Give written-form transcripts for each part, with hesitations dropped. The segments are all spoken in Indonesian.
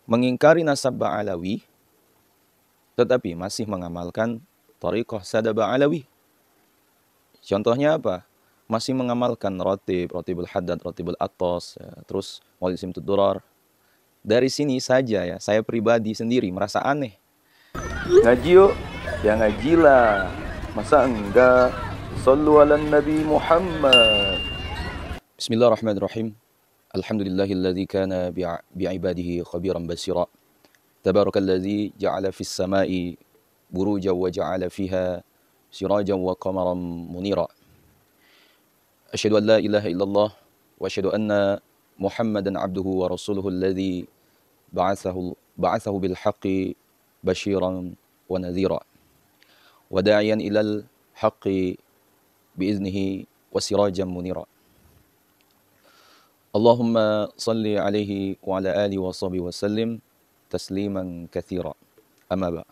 mengingkari nasab Ba'alawi, tetapi masih mengamalkan thariqah Sada Ba'alawi. Contohnya apa? Masih mengamalkan rotibul haddad, rotibul atos, ya, terus maulid simtud durar. Dari sini saja ya, saya pribadi sendiri merasa aneh. Ngaji yuk, ya ngajilah. Masa enggak? Sallu ala Nabi Muhammad. Bismillahirrahmanirrahim. Alhamdulillahilladzi kana bi'ibadihi khabiran basira. Tabarakalladzi ja'ala fis sama'i burujan wa ja'ala fiha sirajan wa qamaran munira. Asyhadu an la ilaha illallah wa asyhadu anna Muhammadan abduhu wa rasuluhu alladzi ba'athahu bil haqqi basyiran wa nadhira wa da'iyan ilal haqqi biiznihi wa sirajan munira. Allahumma salli alaihi wa ala alihi wa sahbihi wa sallim tasliman katsira. Amma ba'.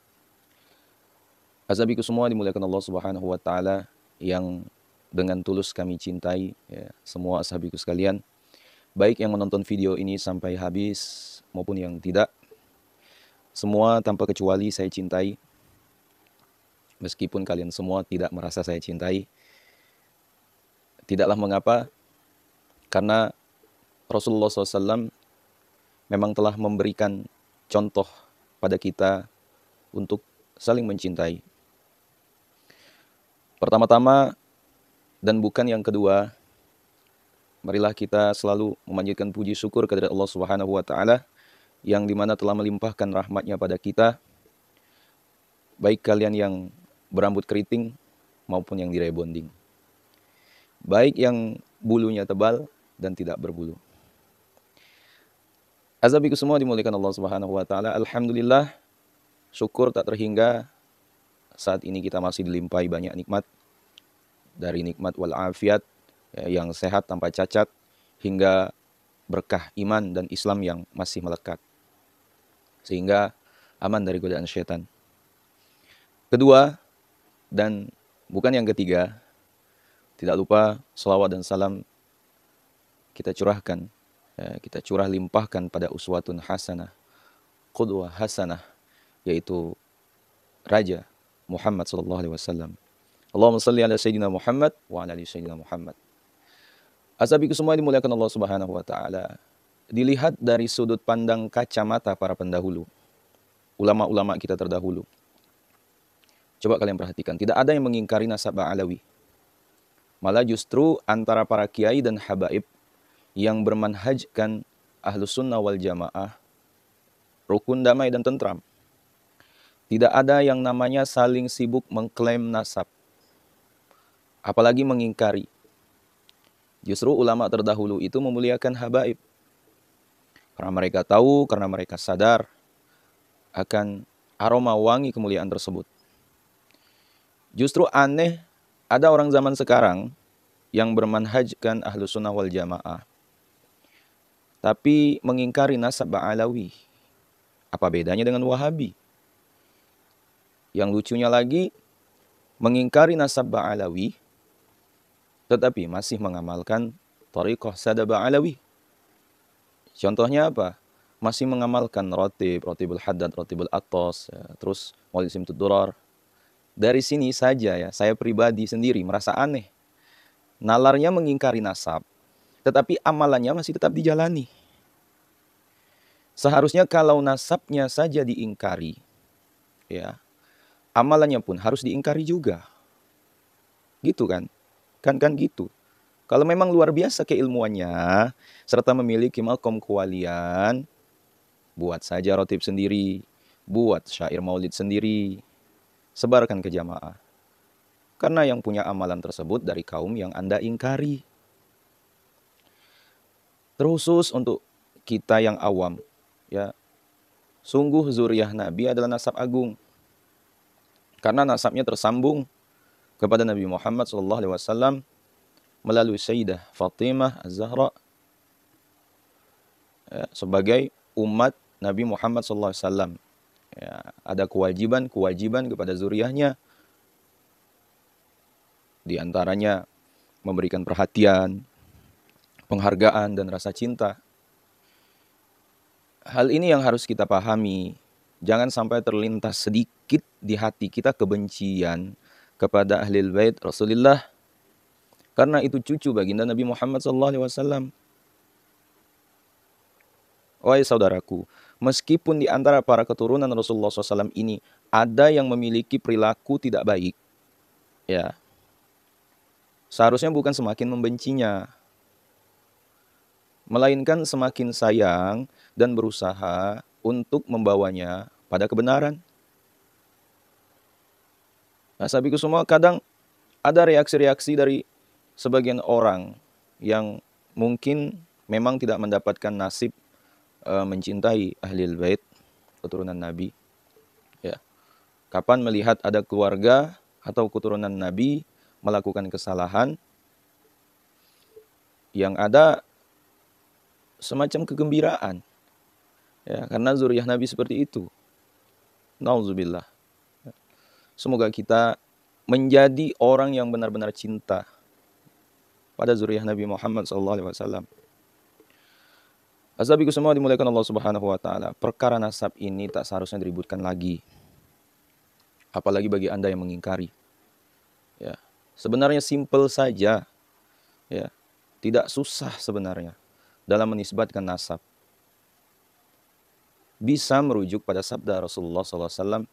Azabiku semua dimuliakan Allah Subhanahu wa taala yang dengan tulus kami cintai, ya, semua ashabiku sekalian, baik yang menonton video ini sampai habis maupun yang tidak, semua tanpa kecuali saya cintai. Meskipun kalian semua tidak merasa saya cintai, tidaklah mengapa, karena Rasulullah SAW memang telah memberikan contoh pada kita untuk saling mencintai. Pertama-tama, dan bukan yang kedua, marilah kita selalu memanjatkan puji syukur kepada Allah Subhanahu wa taala yang dimana telah melimpahkan rahmatnya pada kita, baik kalian yang berambut keriting maupun yang direbonding, baik yang bulunya tebal dan tidak berbulu. Azabiku semua dimuliakan Allah Subhanahu wa taala. Alhamdulillah, syukur tak terhingga saat ini kita masih dilimpahi banyak nikmat, dari nikmat wal afiat, ya, yang sehat tanpa cacat, hingga berkah iman dan Islam yang masih melekat, sehingga aman dari godaan syaitan. Kedua, dan bukan yang ketiga, tidak lupa salawat dan salam kita curahkan, ya, kita curah limpahkan pada uswatun hasanah, qudwah hasanah, yaitu Raja Muhammad SAW. Allahumma salli ala Sayyidina Muhammad wa ala ali Sayyidina Muhammad. Asabiku semua dimuliakan Allah Subhanahu wa taala. Dilihat dari sudut pandang kacamata para pendahulu, ulama-ulama kita terdahulu. Coba kalian perhatikan, tidak ada yang mengingkari nasab Ba'alawi. Malah justru antara para kiai dan habaib yang bermanhajkan Ahlus Sunnah wal Jamaah, rukun damai dan tentram. Tidak ada yang namanya saling sibuk mengklaim nasab, apalagi mengingkari. Justru ulama terdahulu itu memuliakan habaib, karena mereka tahu, karena mereka sadar akan aroma wangi kemuliaan tersebut. Justru aneh, ada orang zaman sekarang yang bermanhajkan Ahlus Sunnah wal Jamaah, tapi mengingkari nasab Ba'alawi. Apa bedanya dengan Wahabi? Yang lucunya lagi, mengingkari nasab Ba'alawi, tetapi masih mengamalkan thariqah Sada Ba'alawi. Contohnya apa? Masih mengamalkan rotibul haddad, rotibul atos, ya, terus maulid simtud durar. Dari sini saja ya, saya pribadi sendiri merasa aneh. Nalarnya mengingkari nasab, tetapi amalannya masih tetap dijalani. Seharusnya kalau nasabnya saja diingkari, ya, amalannya pun harus diingkari juga. Gitu kan? Kan gitu. Kalau memang luar biasa keilmuannya, serta memiliki makom kewalian, buat saja rotib sendiri, buat syair maulid sendiri, sebarkan ke jamaah. Karena yang punya amalan tersebut dari kaum yang Anda ingkari. Terkhusus untuk kita yang awam, ya, sungguh zuriyah Nabi adalah nasab agung. Karena nasabnya tersambung kepada Nabi Muhammad SAW melalui Sayyidah Fatimah Az-Zahra, ya, sebagai umat Nabi Muhammad SAW. Ya, ada kewajiban kepada zuriyahnya, di antaranya memberikan perhatian, penghargaan, dan rasa cinta. Hal ini yang harus kita pahami. Jangan sampai terlintas sedikit di hati kita kebencian kepada Ahlul Bait Rasulullah, karena itu cucu baginda Nabi Muhammad SAW. Wahai saudaraku, meskipun di antara para keturunan Rasulullah SAW ini ada yang memiliki perilaku tidak baik, ya, seharusnya bukan semakin membencinya, melainkan semakin sayang dan berusaha untuk membawanya pada kebenaran. Nah, sahabatku semua, kadang ada reaksi-reaksi dari sebagian orang yang mungkin memang tidak mendapatkan nasib mencintai Ahlul Bait, keturunan Nabi. Ya. Kapan melihat ada keluarga atau keturunan Nabi melakukan kesalahan, yang ada semacam kegembiraan. Ya, karena zuriyah Nabi seperti itu. Nauzubillah. Semoga kita menjadi orang yang benar-benar cinta pada zuriyah Nabi Muhammad SAW. Azabiku semua dimuliakan Allah Subhanahu wa taala. Perkara nasab ini tak seharusnya diributkan lagi. Apalagi bagi Anda yang mengingkari. Ya, sebenarnya simpel saja. Ya, tidak susah sebenarnya dalam menisbatkan nasab. Bisa merujuk pada sabda Rasulullah SAW.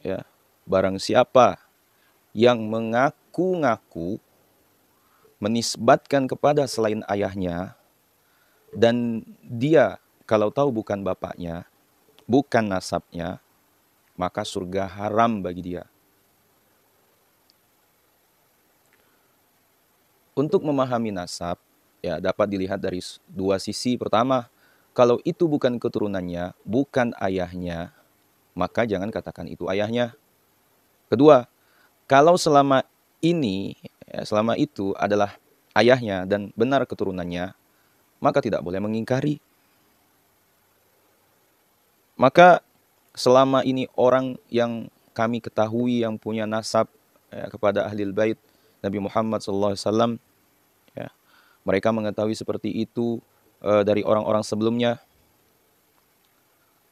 Ya, barang siapa yang mengaku-ngaku menisbatkan kepada selain ayahnya, dan dia kalau tahu bukan bapaknya, bukan nasabnya, maka surga haram bagi dia. Untuk memahami nasab, ya dapat dilihat dari dua sisi. Pertama, kalau itu bukan keturunannya, bukan ayahnya, maka jangan katakan itu ayahnya. Kedua, kalau selama ini, ya, selama itu adalah ayahnya dan benar keturunannya, maka tidak boleh mengingkari. Maka selama ini orang yang kami ketahui yang punya nasab ya, kepada Ahlul Bait Nabi Muhammad SAW, ya, mereka mengetahui seperti itu dari orang-orang sebelumnya,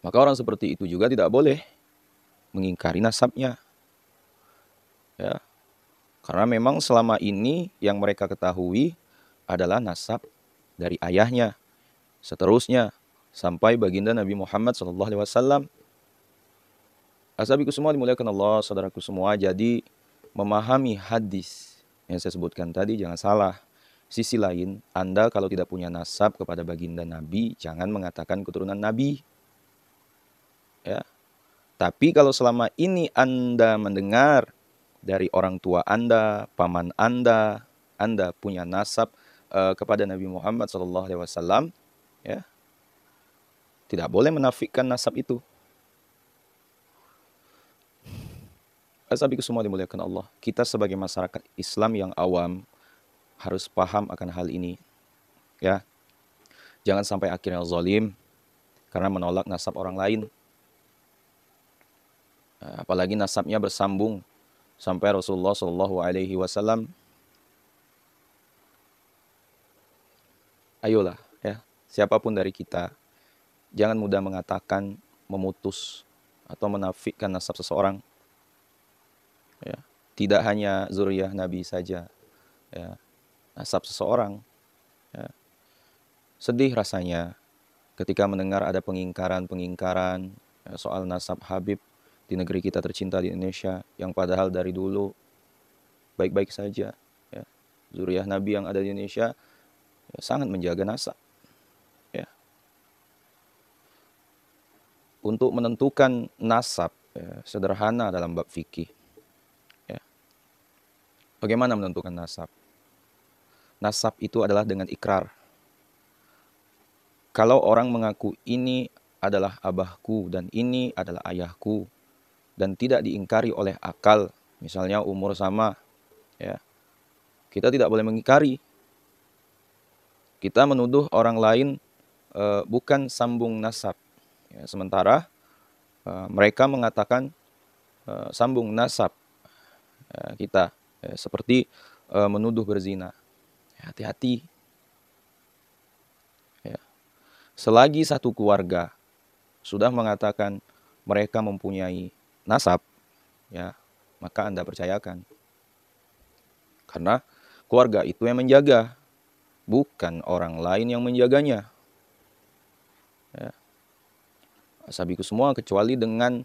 maka orang seperti itu juga tidak boleh mengingkari nasabnya. Ya, karena memang selama ini yang mereka ketahui adalah nasab dari ayahnya, seterusnya sampai baginda Nabi Muhammad SAW. Asabiku semua dimuliakan Allah, saudaraku semua. Jadi memahami hadis yang saya sebutkan tadi jangan salah. Sisi lain, Anda kalau tidak punya nasab kepada baginda Nabi, jangan mengatakan keturunan Nabi. Ya. Tapi kalau selama ini Anda mendengar dari orang tua Anda, paman Anda punya nasab kepada Nabi Muhammad SAW, ya, tidak boleh menafikan nasab itu. Asabiku semua dimuliakan Allah. Kita sebagai masyarakat Islam yang awam harus paham akan hal ini. Ya, jangan sampai akhirnya zalim karena menolak nasab orang lain. Apalagi nasabnya bersambung sampai Rasulullah SAW. Ayolah, ya, siapapun dari kita, jangan mudah mengatakan, memutus atau menafikan nasab seseorang. Ya, tidak hanya zuriyah Nabi saja, ya, nasab seseorang. Ya. Sedih rasanya ketika mendengar ada pengingkaran ya, soal nasab Habib di negeri kita tercinta di Indonesia, yang padahal dari dulu baik-baik saja. Ya. Zuriyah Nabi yang ada di Indonesia ya, sangat menjaga nasab. Ya. Untuk menentukan nasab ya, sederhana dalam bab fikih. Ya. Bagaimana menentukan nasab? Nasab itu adalah dengan ikrar. Kalau orang mengaku ini adalah abahku dan ini adalah ayahku dan tidak diingkari oleh akal, misalnya umur sama, ya, kita tidak boleh mengingkari. Kita menuduh orang lain bukan sambung nasab, ya, sementara mereka mengatakan sambung nasab kita, ya, seperti menuduh berzina. Hati-hati. Ya. Selagi satu keluarga sudah mengatakan mereka mempunyai nasab, ya, maka Anda percayakan. Karena keluarga itu yang menjaga, bukan orang lain yang menjaganya. Ya. Sabiku semua, kecuali dengan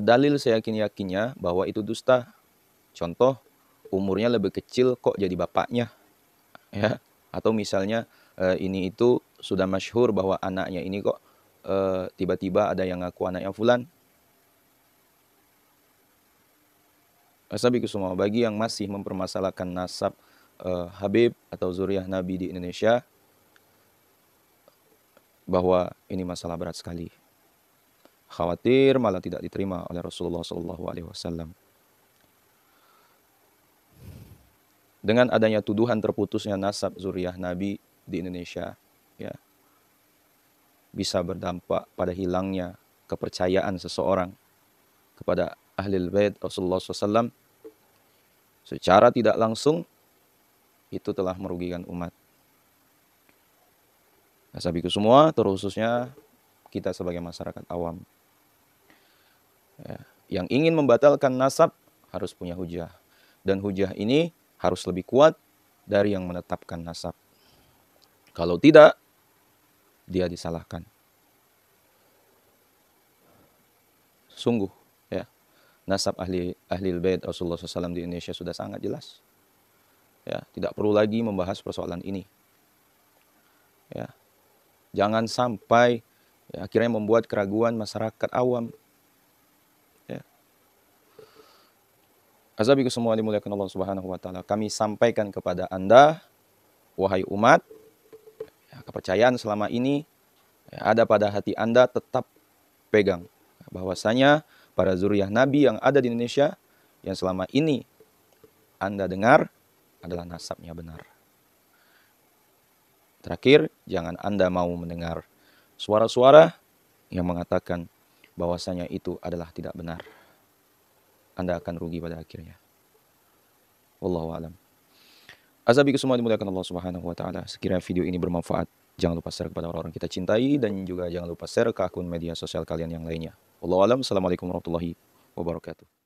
dalil seyakin-yakinnya bahwa itu dusta. Contoh, umurnya lebih kecil kok jadi bapaknya, ya. Atau misalnya ini itu sudah masyhur bahwa anaknya ini kok tiba-tiba ada yang ngaku anaknya fulan. Sabiku semua, bagi yang masih mempermasalahkan nasab Habib atau zuriyah Nabi di Indonesia, bahwa ini masalah berat sekali. Khawatir malah tidak diterima oleh Rasulullah SAW. Dengan adanya tuduhan terputusnya nasab zuriyah Nabi di Indonesia, ya, bisa berdampak pada hilangnya kepercayaan seseorang kepada Ahlul Bait Rasulullah SAW. Secara tidak langsung, itu telah merugikan umat. Sabiku semua, terkhususnya kita sebagai masyarakat awam, ya, yang ingin membatalkan nasab harus punya hujah. Dan hujah ini harus lebih kuat dari yang menetapkan nasab. Kalau tidak, dia disalahkan. Sungguh, ya, nasab Ahlul Bait Rasulullah SAW di Indonesia sudah sangat jelas. Ya, tidak perlu lagi membahas persoalan ini. Ya, jangan sampai ya, akhirnya membuat keraguan masyarakat awam. Ya. Azabiku semua dimuliakan Allah Subhanahu wa taala. Kami sampaikan kepada Anda, wahai umat, ya, kepercayaan selama ini ya, ada pada hati Anda, tetap pegang bahwasanya para zuriyah Nabi yang ada di Indonesia yang selama ini Anda dengar adalah nasabnya benar. Terakhir, jangan Anda mau mendengar suara-suara yang mengatakan bahwasanya itu adalah tidak benar. Anda akan rugi pada akhirnya. Wallahu a'lam. Azabiku semua dimuliakan Allah Subhanahu wa taala. Sekiranya video ini bermanfaat, jangan lupa share kepada orang-orang kita cintai dan juga jangan lupa share ke akun media sosial kalian yang lainnya. Wallahu a'lam. Assalamualaikum warahmatullahi wabarakatuh.